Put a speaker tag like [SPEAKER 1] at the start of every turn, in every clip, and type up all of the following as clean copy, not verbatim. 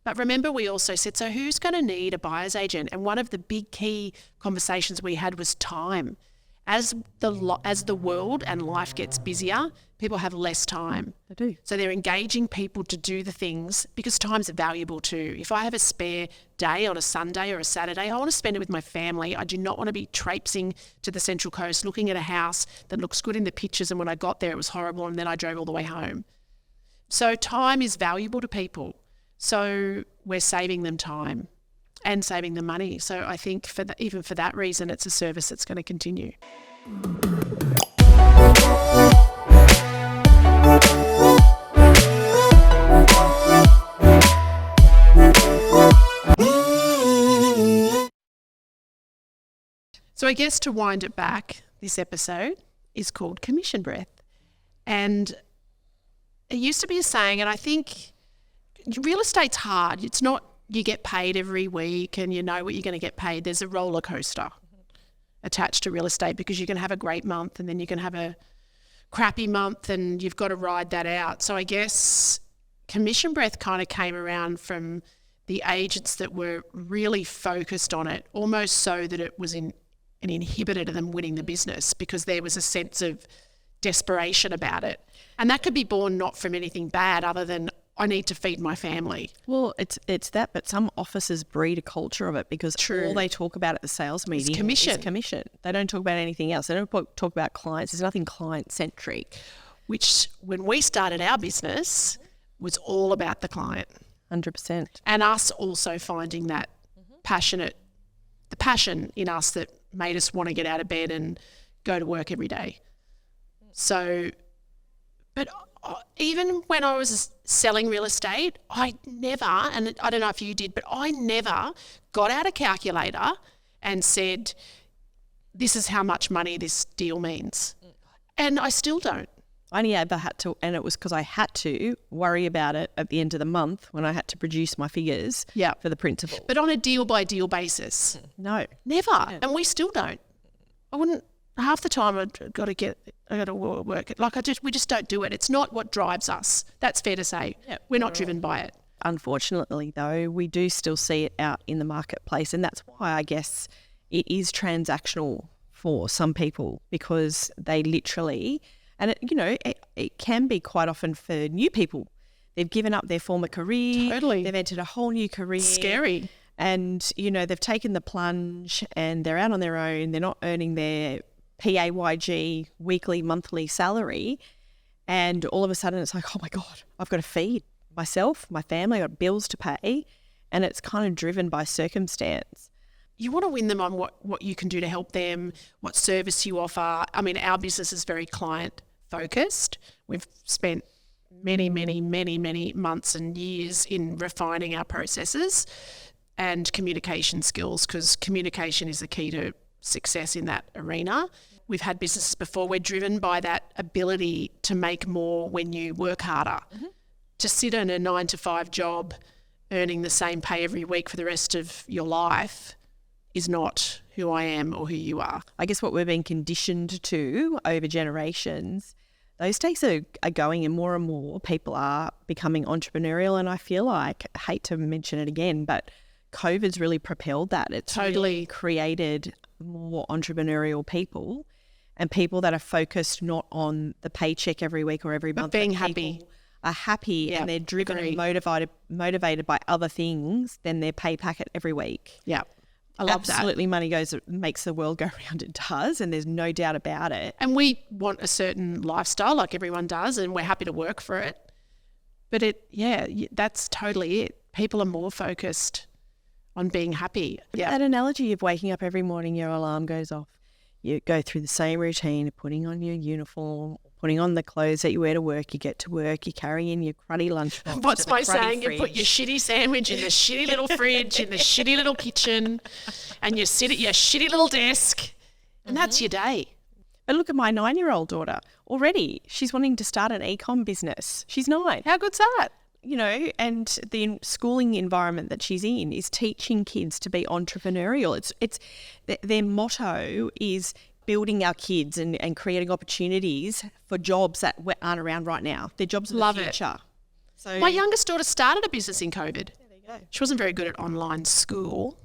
[SPEAKER 1] But remember, we also said, so who's going to need a buyer's agent? And one of the big key conversations we had was time. As the world and life gets busier, people have less time.
[SPEAKER 2] They do.
[SPEAKER 1] So they're engaging people to do the things because time's valuable too. If I have a spare day on a Sunday or a Saturday, I want to spend it with my family. I do not want to be traipsing to the Central Coast looking at a house that looks good in the pictures and when I got there it was horrible and then I drove all the way home. So time is valuable to people. So we're saving them time and saving them money. So I think even for that reason, it's a service that's going to continue. So I guess to wind it back, this episode is called Commission Breath. And it used to be a saying, and I think real estate's hard. It's not you get paid every week and you know what you're going to get paid. There's a roller coaster attached to real estate because you can have a great month and then you can have a crappy month and you've got to ride that out. So I guess Commission Breath kind of came around from the agents that were really focused on it, almost so that it was an inhibitor to them winning the business because there was a sense of desperation about it. And that could be born not from anything bad other than I need to feed my family.
[SPEAKER 2] Well, it's that, but some offices breed a culture of it because all they talk about at the sales meeting is commission. They don't talk about anything else. They don't talk about clients. There's nothing client-centric.
[SPEAKER 1] Which, when we started our business, was all about the client.
[SPEAKER 2] 100%.
[SPEAKER 1] And us also finding that the passion in us that made us want to get out of bed and go to work every day. So, but even when I was selling real estate, I never, and I don't know if you did, but I never got out a calculator and said, this is how much money this deal means. And I still don't.
[SPEAKER 2] I only ever had to, and it was because I had to worry about it at the end of the month when I had to produce my figures for the principal.
[SPEAKER 1] But on a deal-by-deal basis?
[SPEAKER 2] No.
[SPEAKER 1] Never. Yeah. And we still don't. I wouldn't. Half the time I got to work it. Like we just don't do it. It's not what drives us. That's fair to say. Yep. We're not driven by it.
[SPEAKER 2] Unfortunately, though, we do still see it out in the marketplace, and that's why I guess it is transactional for some people because they literally, and it can be quite often for new people. They've given up their former career.
[SPEAKER 1] Totally.
[SPEAKER 2] They've entered a whole new career.
[SPEAKER 1] Scary.
[SPEAKER 2] And, they've taken the plunge and they're out on their own. They're not earning their PAYG weekly, monthly salary. And all of a sudden it's like, oh my God, I've got to feed myself, my family, I've got bills to pay. And it's kind of driven by circumstance.
[SPEAKER 1] You want to win them on what you can do to help them, what service you offer. I mean, our business is very client focused. We've spent many, many, many, many months and years in refining our processes and communication skills because communication is the key to success in that arena. We've had businesses before. We're driven by that ability to make more when you work harder. Mm-hmm. To sit in a 9-to-5 job earning the same pay every week for the rest of your life is not who I am or who you are.
[SPEAKER 2] I guess what we've been conditioned to over generations, those days are going and more people are becoming entrepreneurial. And I feel like, I hate to mention it again, but COVID's really propelled that. It's really created more entrepreneurial people and people that are focused not on the paycheck every week or every month.
[SPEAKER 1] But being happy.
[SPEAKER 2] Are happy and they're driven and motivated by other things than their pay packet every week.
[SPEAKER 1] Yeah. I love that.
[SPEAKER 2] Absolutely, money makes the world go round. It does, and there's no doubt about it.
[SPEAKER 1] And we want a certain lifestyle like everyone does, and we're happy to work for it. But that's totally it. People are more focused on being happy. Yeah.
[SPEAKER 2] That analogy of waking up every morning, your alarm goes off. You go through the same routine, putting on your uniform, putting on the clothes that you wear to work. You get to work, you carry in your cruddy lunchbox.
[SPEAKER 1] What's my saying? You put your shitty sandwich in the shitty little fridge, in the shitty little kitchen, and you sit at your shitty little desk, and that's your day.
[SPEAKER 2] But look at my 9-year-old daughter. Already, she's wanting to start an e-com business. She's 9.
[SPEAKER 1] How good's that?
[SPEAKER 2] And the schooling environment that she's in is teaching kids to be entrepreneurial. It's their motto is building our kids and creating opportunities for jobs that aren't around right now. They're jobs of the future. So
[SPEAKER 1] my youngest daughter started a business in COVID.
[SPEAKER 2] There you go.
[SPEAKER 1] She wasn't very good at online school,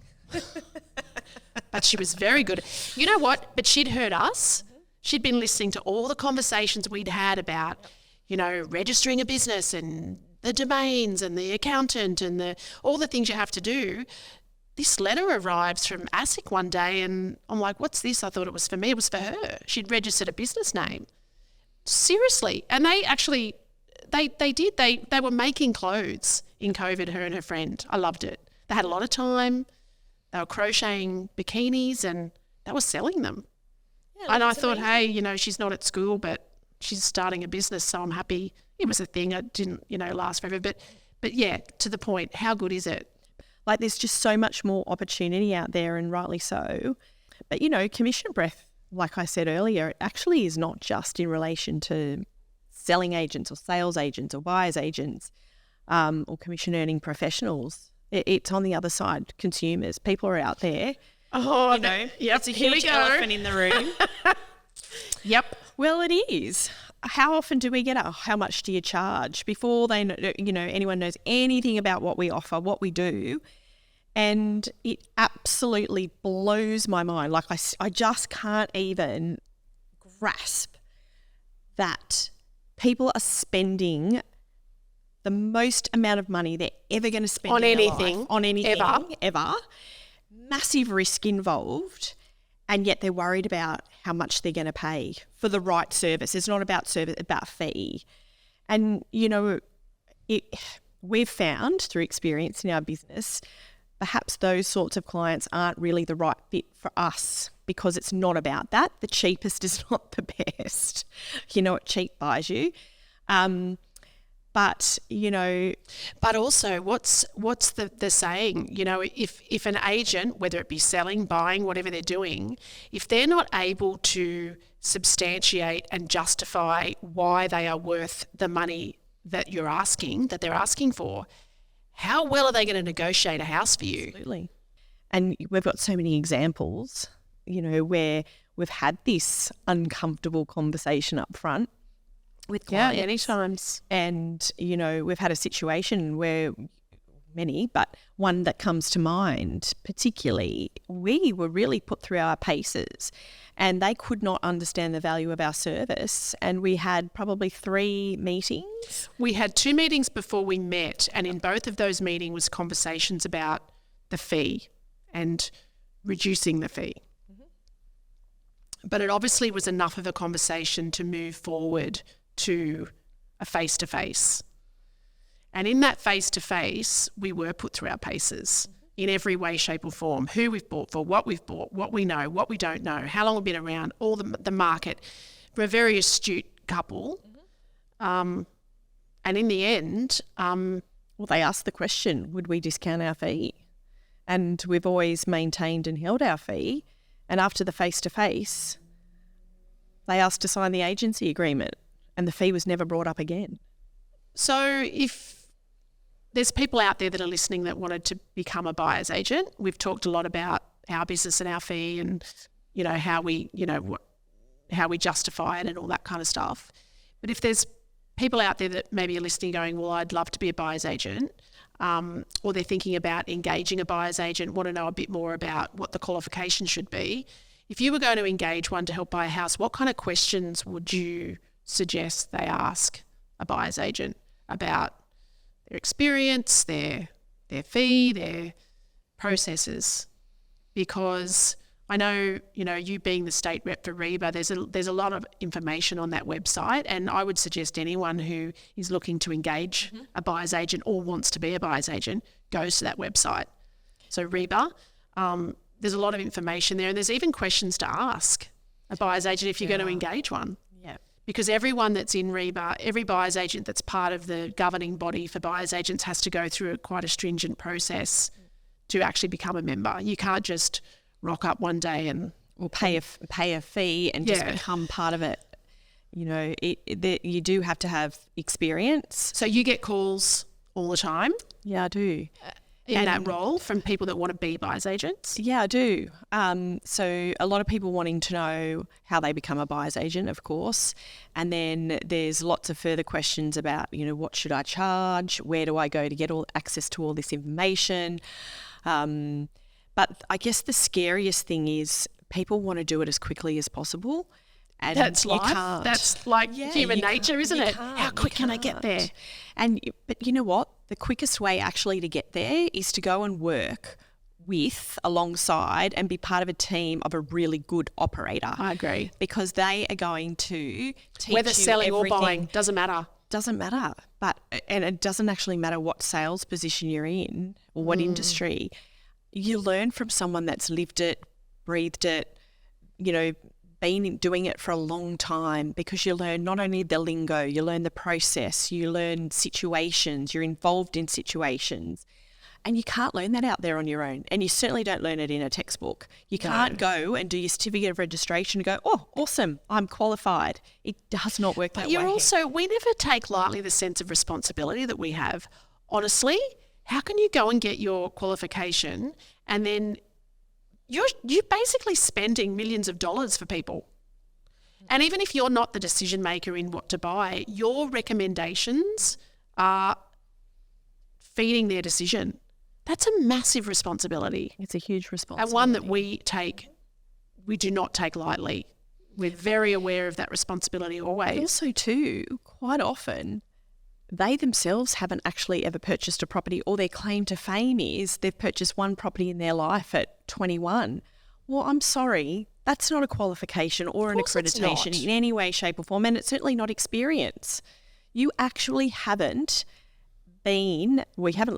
[SPEAKER 1] but she was very good. You know what? But she'd heard us. She'd been listening to all the conversations we'd had about, registering a business and the domains and the accountant and all the things you have to do. This letter arrives from ASIC one day and I'm like, what's this? I thought it was for me. It was for her. She'd registered a business name. Seriously. And they actually, they did. They were making clothes in COVID, her and her friend. I loved it. They had a lot of time. They were crocheting bikinis and they were selling them. Yeah, and I thought, amazing. Hey, she's not at school, but she's starting a business, so I'm happy. It was a thing. It didn't, last forever. But yeah, to the point, how good is it?
[SPEAKER 2] Like there's just so much more opportunity out there, and rightly so. But, commission breath, like I said earlier, it actually is not just in relation to selling agents or sales agents or buyers agents or commission earning professionals. It's on the other side, consumers. People are out there.
[SPEAKER 1] Oh,
[SPEAKER 2] yep,
[SPEAKER 1] it's a huge elephant in the room. Yep.
[SPEAKER 2] Well, it is. How often do we get how much do you charge before they know, anyone knows anything about what we offer, what we do? And it absolutely blows my mind. Like I just can't even grasp that people are spending the most amount of money they're ever going to spend
[SPEAKER 1] on anything,
[SPEAKER 2] ever. Massive risk involved, and yet they're worried about how much they're going to pay for the right service. It's not about service, about fee. And, we've found through experience in our business, perhaps those sorts of clients aren't really the right fit for us because it's not about that. The cheapest is not the best. Cheap buys you. But
[SPEAKER 1] also what's the saying, if an agent, whether it be selling, buying, whatever they're doing, if they're not able to substantiate and justify why they are worth the money that they're asking for, how well are they going to negotiate a house for you?
[SPEAKER 2] Absolutely. And we've got so many examples, where we've had this uncomfortable conversation up front with clients.
[SPEAKER 1] Yeah, many times.
[SPEAKER 2] And, we've had a situation where but one that comes to mind particularly, we were really put through our paces and they could not understand the value of our service. And we had probably 3 meetings.
[SPEAKER 1] We had 2 meetings before we met, and in both of those meetings was conversations about the fee and reducing the fee. Mm-hmm. But it obviously was enough of a conversation to move forward to a face-to-face. And in that face-to-face, we were put through our paces in every way, shape or form. Who we've bought for, what we've bought, what we know, what we don't know, how long we've been around, all the market. We're a very astute couple. Mm-hmm. And in the end...
[SPEAKER 2] they asked the question, would we discount our fee? And we've always maintained and held our fee. And after the face-to-face, they asked to sign the agency agreement and the fee was never brought up again.
[SPEAKER 1] So if there's people out there that are listening that wanted to become a buyer's agent, we've talked a lot about our business and our fee and, how we, how we justify it and all that kind of stuff. But if there's people out there that maybe are listening going, well, I'd love to be a buyer's agent, or they're thinking about engaging a buyer's agent, want to know a bit more about what the qualifications should be. If you were going to engage one to help buy a house, what kind of questions would you suggest they ask a buyer's agent about their experience, their fee, their processes? Because I know, you being the state rep for REBA, there's a lot of information on that website, and I would suggest anyone who is looking to engage a buyer's agent or wants to be a buyer's agent goes to that website. So REBA, there's a lot of information there, and there's even questions to ask a buyer's agent if you're going to engage one. Because everyone that's in REBA, every buyer's agent that's part of the governing body for buyer's agents has to go through quite a stringent process to actually become a member. You can't just rock up one day
[SPEAKER 2] or pay a fee and just become part of it. You do have to have experience.
[SPEAKER 1] So you get calls all the time?
[SPEAKER 2] Yeah, I do.
[SPEAKER 1] in that role from people that want to be buyer's agents?
[SPEAKER 2] Yeah, I do. So a lot of people wanting to know how they become a buyer's agent, of course. And then there's lots of further questions about, what should I charge? Where do I go to get all access to all this information? But I guess the scariest thing is people want to do it as quickly as possible. And
[SPEAKER 1] that's
[SPEAKER 2] you
[SPEAKER 1] life.
[SPEAKER 2] can't.
[SPEAKER 1] That's like human nature, isn't it? How quick can I get there?
[SPEAKER 2] But you know what? The quickest way actually to get there is to go and work alongside and be part of a team of a really good operator.
[SPEAKER 1] I agree.
[SPEAKER 2] Because they are going to teach
[SPEAKER 1] whether
[SPEAKER 2] you
[SPEAKER 1] selling
[SPEAKER 2] everything.
[SPEAKER 1] or buying, doesn't matter.
[SPEAKER 2] Doesn't matter. And it doesn't actually matter what sales position you're in or what industry. You learn from someone that's lived it, breathed it, been doing it for a long time, because you learn not only the lingo, you learn the process, you learn situations, you're involved in situations. And you can't learn that out there on your own. And you certainly don't learn it in a textbook. You can't go and do your certificate of registration and go, oh, awesome, I'm qualified. It does not work that way.
[SPEAKER 1] We never take lightly the sense of responsibility that we have. Honestly, how can you go and get your qualification and then you're basically spending millions of dollars for people? And even if you're not the decision maker in what to buy, your recommendations are feeding their decision. That's a massive responsibility.
[SPEAKER 2] It's a huge responsibility.
[SPEAKER 1] And one that we do not take lightly. We're very aware of that responsibility always.
[SPEAKER 2] But also too, quite often, they themselves haven't actually ever purchased a property, or their claim to fame is they've purchased one property in their life at 21. Well, I'm sorry, that's not a qualification or an accreditation in any way, shape or form, and it's certainly not experience. You actually we haven't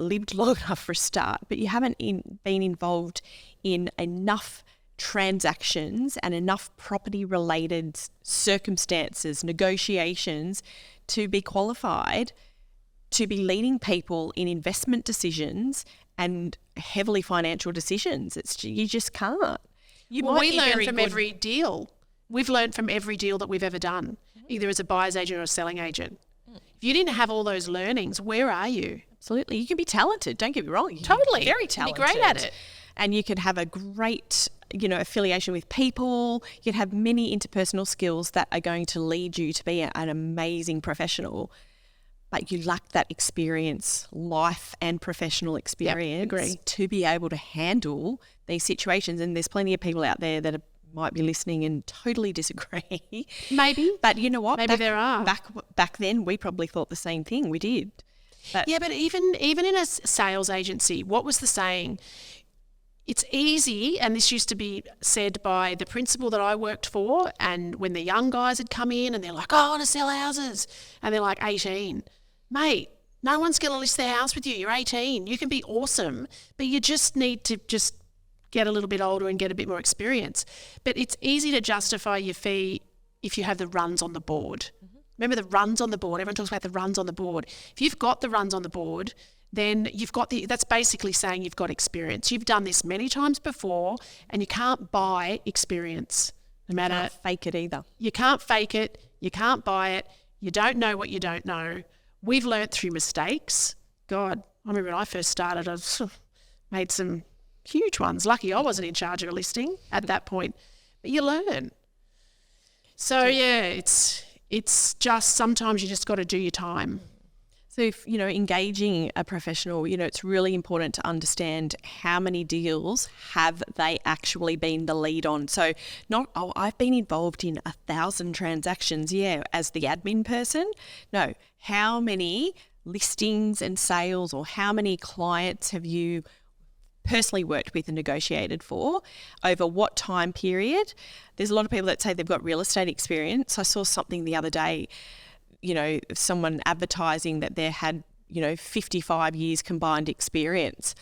[SPEAKER 2] lived long enough for a start, but you haven't been involved in enough transactions and enough property-related circumstances, negotiations to be qualified to be leading people in investment decisions and heavily financial decisions. You just can't.
[SPEAKER 1] We learn from every deal. We've learned from every deal that we've ever done, either as a buyer's agent or a selling agent. If you didn't have all those learnings, where are you?
[SPEAKER 2] Absolutely. You can be talented. Don't get me wrong.
[SPEAKER 1] Totally.
[SPEAKER 2] Very talented.
[SPEAKER 1] Be great at it.
[SPEAKER 2] And you could have a great, affiliation with people. You'd have many interpersonal skills that are going to lead you to be an amazing professional. But you lack that experience, life and professional experience to be able to handle these situations. And there's plenty of people out there that might be listening and totally disagree.
[SPEAKER 1] Maybe.
[SPEAKER 2] But you know what?
[SPEAKER 1] Maybe there are.
[SPEAKER 2] Back then, we probably thought the same thing. We did.
[SPEAKER 1] But even in a sales agency, what was the saying? It's easy, and this used to be said by the principal that I worked for, and when the young guys had come in and they're like, I want to sell houses, and they're like 18. Mate, no one's going to list their house with you. You're 18. You can be awesome, but you just need to get a little bit older and get a bit more experience. But it's easy to justify your fee if you have the runs on the board. Mm-hmm. Remember the runs on the board? Everyone talks about the runs on the board. If you've got the runs on the board, then that's basically saying you've got experience. You've done this many times before, and you can't buy experience. No matter.
[SPEAKER 2] You can't fake it either.
[SPEAKER 1] You can't fake it. You can't buy it. You don't know what you don't know. We've learnt through mistakes. God, I remember when I first started, I made some huge ones. Lucky I wasn't in charge of a listing at that point. But you learn. So, it's just sometimes you just got to do your time.
[SPEAKER 2] So if, engaging a professional, it's really important to understand how many deals have they actually been the lead on. So I've been involved in 1,000 transactions, as the admin person. No, how many listings and sales, or how many clients have you personally worked with and negotiated for, over what time period? There's a lot of people that say they've got real estate experience. I saw something the other day, someone advertising that they had, 55 years combined experience.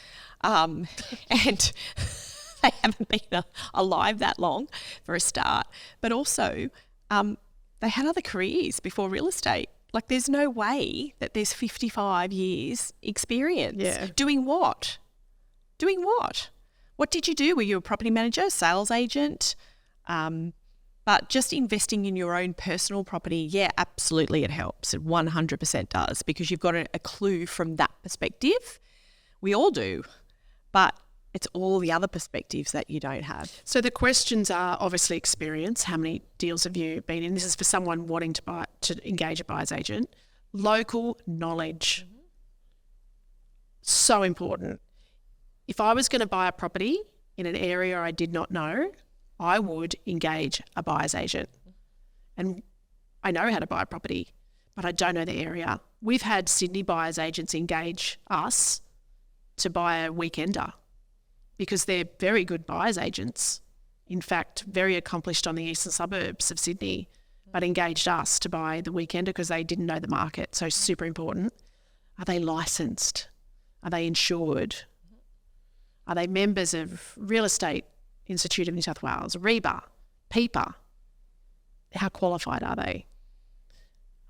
[SPEAKER 2] And they haven't been alive that long for a start. But also, they had other careers before real estate. Like, there's no way that there's 55 years experience.
[SPEAKER 1] Yeah.
[SPEAKER 2] Doing what? What did you do? Were you a property manager, sales agent? But just investing in your own personal property, absolutely it helps. It 100% does, because you've got a clue from that perspective. We all do, but it's all the other perspectives that you don't have.
[SPEAKER 1] So the questions are obviously experience. How many deals have you been in? This is for someone wanting to engage a buyer's agent. Local knowledge. So important. If I was going to buy a property in an area I did not know, I would engage a buyer's agent. And I know how to buy a property, but I don't know the area. We've had Sydney buyer's agents engage us to buy a weekender because they're very good buyer's agents. In fact, very accomplished on the eastern suburbs of Sydney, but engaged us to buy the weekender because they didn't know the market. So super important. Are they licensed? Are they insured? Are they members of Real Estate Institute of New South Wales, REBA, PEPA? How qualified are they?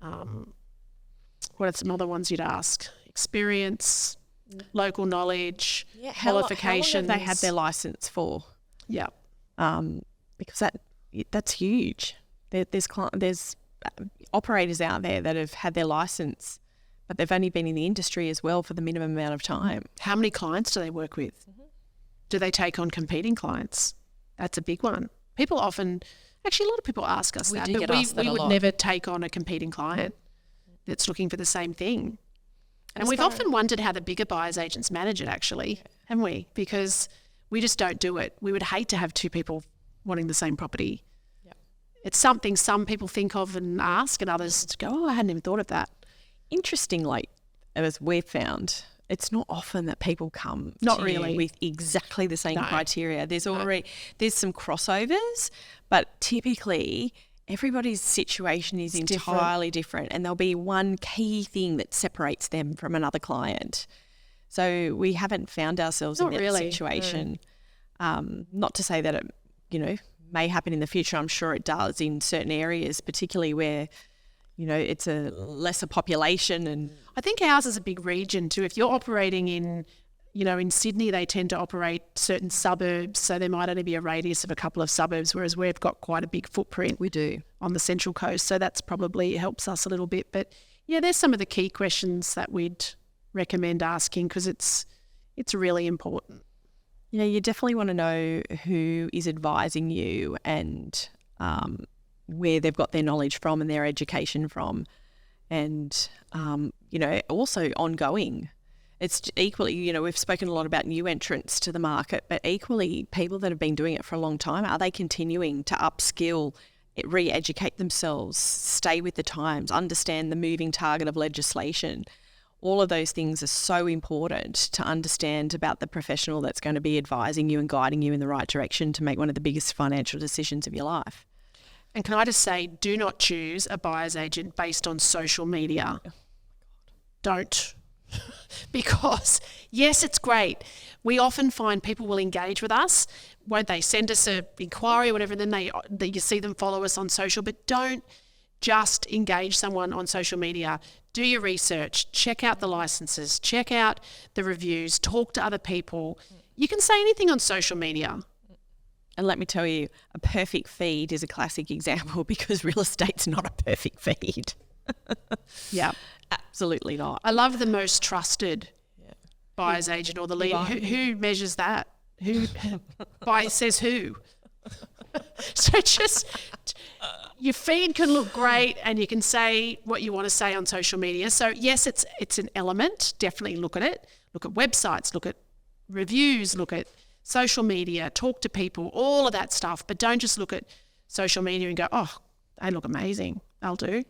[SPEAKER 1] What are some other ones you'd ask? Experience, local knowledge, qualifications.
[SPEAKER 2] How long have they had their license for?
[SPEAKER 1] Yeah.
[SPEAKER 2] Because that's huge. There's operators out there that have had their license, but they've only been in the industry as well for the minimum amount of time.
[SPEAKER 1] How many clients do they work with? Do they take on competing clients? That's a big one. People often, actually a lot of people ask us that, but we would never take on a competing client that's looking for the same thing. And we've often wondered how the bigger buyers agents manage it actually, haven't we? Because we just don't do it. We would hate to have two people wanting the same property. Yep. It's something some people think of and ask, and others go, oh, I hadn't even thought of that.
[SPEAKER 2] Interestingly, as we've found, it's not often that people come
[SPEAKER 1] really
[SPEAKER 2] with exactly the same criteria. There's some crossovers, but typically everybody's situation is entirely different, and there'll be one key thing that separates them from another client. So we haven't found ourselves in that situation. Not to say that it, may happen in the future. I'm sure it does in certain areas, particularly where it's a lesser population. And
[SPEAKER 1] I think ours is a big region too. If you're operating in Sydney, they tend to operate certain suburbs, so there might only be a radius of a couple of suburbs, whereas we've got quite a big footprint.
[SPEAKER 2] We do.
[SPEAKER 1] On the Central Coast, so that's probably helps us a little bit. But yeah, there's some of the key questions that we'd recommend asking because it's really important.
[SPEAKER 2] Yeah, you definitely want to know who is advising you and where they've got their knowledge from and their education from, and also ongoing. It's equally, we've spoken a lot about new entrants to the market, but equally people that have been doing it for a long time, are they continuing to upskill, re-educate themselves, stay with the times, understand the moving target of legislation? All of those things are so important to understand about the professional that's going to be advising you and guiding you in the right direction to make one of the biggest financial decisions of your life.
[SPEAKER 1] And can I just say, do not choose a buyer's agent based on social media. Don't. Because, yes, it's great. We often find people will engage with us. Won't they send us an inquiry or whatever, and then you see them follow us on social. But don't just engage someone on social media. Do your research. Check out the licenses. Check out the reviews. Talk to other people. You can say anything on social media.
[SPEAKER 2] And let me tell you, a perfect feed is a classic example because real estate's not a perfect feed.
[SPEAKER 1] Yeah.
[SPEAKER 2] Absolutely not.
[SPEAKER 1] I love the most trusted buyer's agent or the lead. Who measures that? Who says who? So just your feed can look great and you can say what you want to say on social media. So yes, it's an element. Definitely look at it. Look at websites, look at reviews, look at social media, talk to people, all of that stuff. But don't just look at social media and go, oh, they look amazing. They'll do.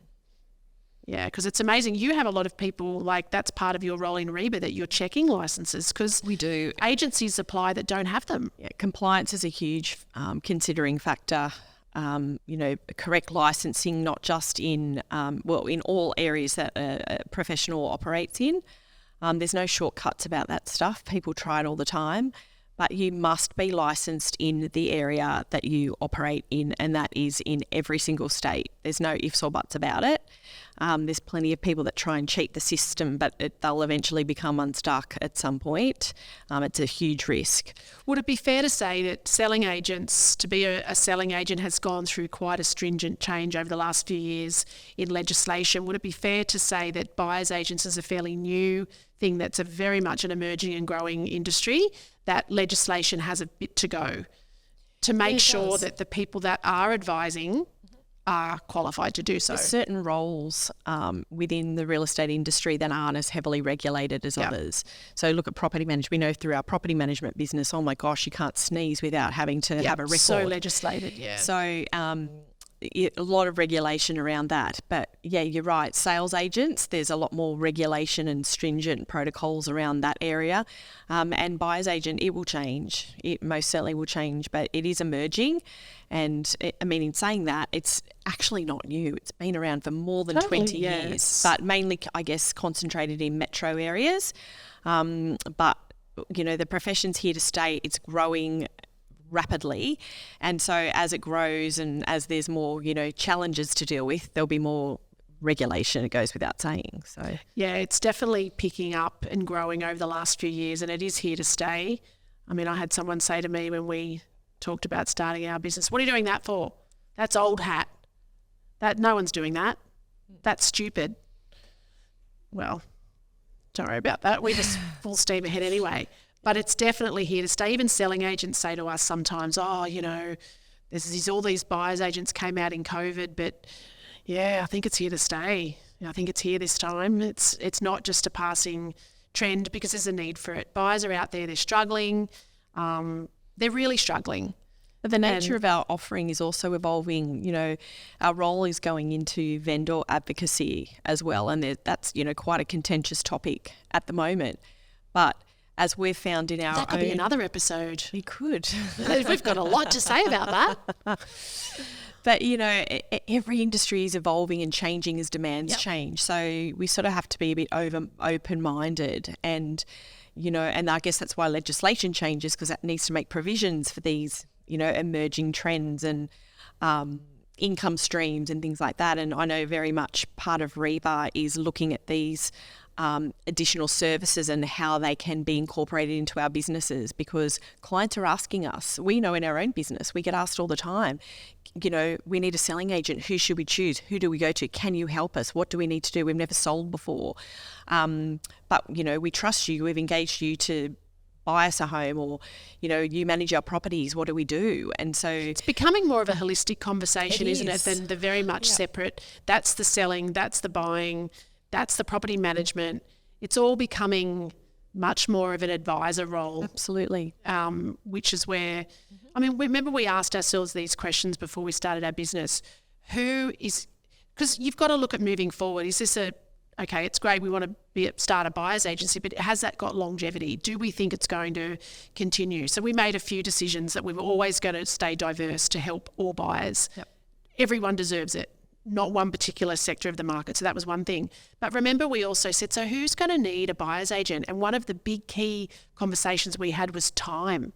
[SPEAKER 1] Yeah, because it's amazing. You have a lot of people, like that's part of your role in REBA, that you're checking licenses because
[SPEAKER 2] we do.
[SPEAKER 1] Agencies apply that don't have them.
[SPEAKER 2] Yeah, compliance is a huge considering factor. Correct licensing, not just in in all areas that a professional operates in. There's no shortcuts about that stuff. People try it all the time. But you must be licensed in the area that you operate in, and that is in every single state. There's no ifs or buts about it. There's plenty of people that try and cheat the system, but they'll eventually become unstuck at some point. It's a huge risk.
[SPEAKER 1] Would it be fair to say that selling agents, to be a selling agent, has gone through quite a stringent change over the last few years in legislation? Would it be fair to say that buyers agents is a fairly new thing that's a very much an emerging and growing industry, that legislation has a bit to go to make sure that the people that are advising are qualified to do so.
[SPEAKER 2] There's certain roles within the real estate industry that aren't as heavily regulated as others. So look at property management. We know through our property management business, oh my gosh, you can't sneeze without having to have a record.
[SPEAKER 1] So legislated,
[SPEAKER 2] So a lot of regulation around that. But yeah, you're right. Sales agents, there's a lot more regulation and stringent protocols around that area. And buyer's agent, it will change. It most certainly will change, but it is emerging. And in saying that, it's actually not new. It's been around for more than 20 years, but mainly, I guess, concentrated in metro areas. But, the profession's here to stay. It's growing rapidly, and so as it grows and as there's more challenges to deal with, there'll be more regulation. It goes without saying. So
[SPEAKER 1] yeah, it's definitely picking up and growing over the last few years, and it is here to stay. I had someone say to me when we talked about starting our business, what are you doing that for? That's old hat. That no one's doing that. That's stupid. Well, don't worry about that. We just full steam ahead anyway. But it's definitely here to stay. Even selling agents say to us sometimes, there's all these buyers agents came out in COVID, but yeah, I think it's here to stay. I think it's here this time. It's not just a passing trend, because there's a need for it. Buyers are out there, they're struggling. They're really struggling.
[SPEAKER 2] But the nature of our offering is also evolving. Our role is going into vendor advocacy as well, and that's quite a contentious topic at the moment. But as we've found in our
[SPEAKER 1] that could be another episode.
[SPEAKER 2] We could.
[SPEAKER 1] We've got a lot to say about that.
[SPEAKER 2] But, every industry is evolving and changing as demands change. So we sort of have to be a bit open-minded, and, and I guess that's why legislation changes, because that needs to make provisions for these, emerging trends and income streams and things like that. And I know very much part of Rebar is looking at these additional services and how they can be incorporated into our businesses, because clients are asking us. We know in our own business, we get asked all the time, we need a selling agent. Who should we choose? Who do we go to? Can you help us? What do we need to do? We've never sold before. But, we trust you. We've engaged you to buy us a home, or, you manage our properties. What do we do? And so
[SPEAKER 1] it's becoming more of a holistic conversation, isn't it? Than the very much separate, that's the selling, that's the buying, that's the property management. It's all becoming much more of an advisor role.
[SPEAKER 2] Absolutely.
[SPEAKER 1] Which is where, remember we asked ourselves these questions before we started our business. Because you've got to look at moving forward. Is this okay, it's great, we want to start a buyer's agency, but has that got longevity? Do we think it's going to continue? So we made a few decisions that we were always going to stay diverse to help all buyers.
[SPEAKER 2] Yep.
[SPEAKER 1] Everyone deserves it. Not one particular sector of the market. So that was one thing. But remember, we also said, so who's going to need a buyer's agent? And one of the big key conversations we had was time.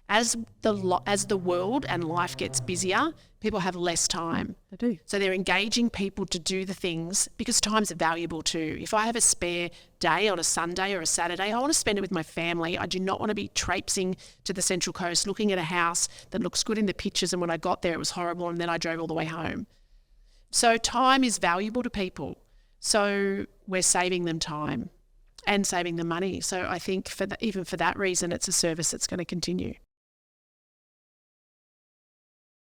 [SPEAKER 1] As the world and life gets busier, people have less time.
[SPEAKER 2] They do.
[SPEAKER 1] So they're engaging people to do the things, because time's valuable too. If I have a spare day on a Sunday or a Saturday, I want to spend it with my family. I do not want to be traipsing to the Central Coast looking at a house that looks good in the pictures, and when I got there it was horrible, and then I drove all the way home. So time is valuable to people. So we're saving them time and saving them money. So I think even for that reason, it's a service that's going to continue.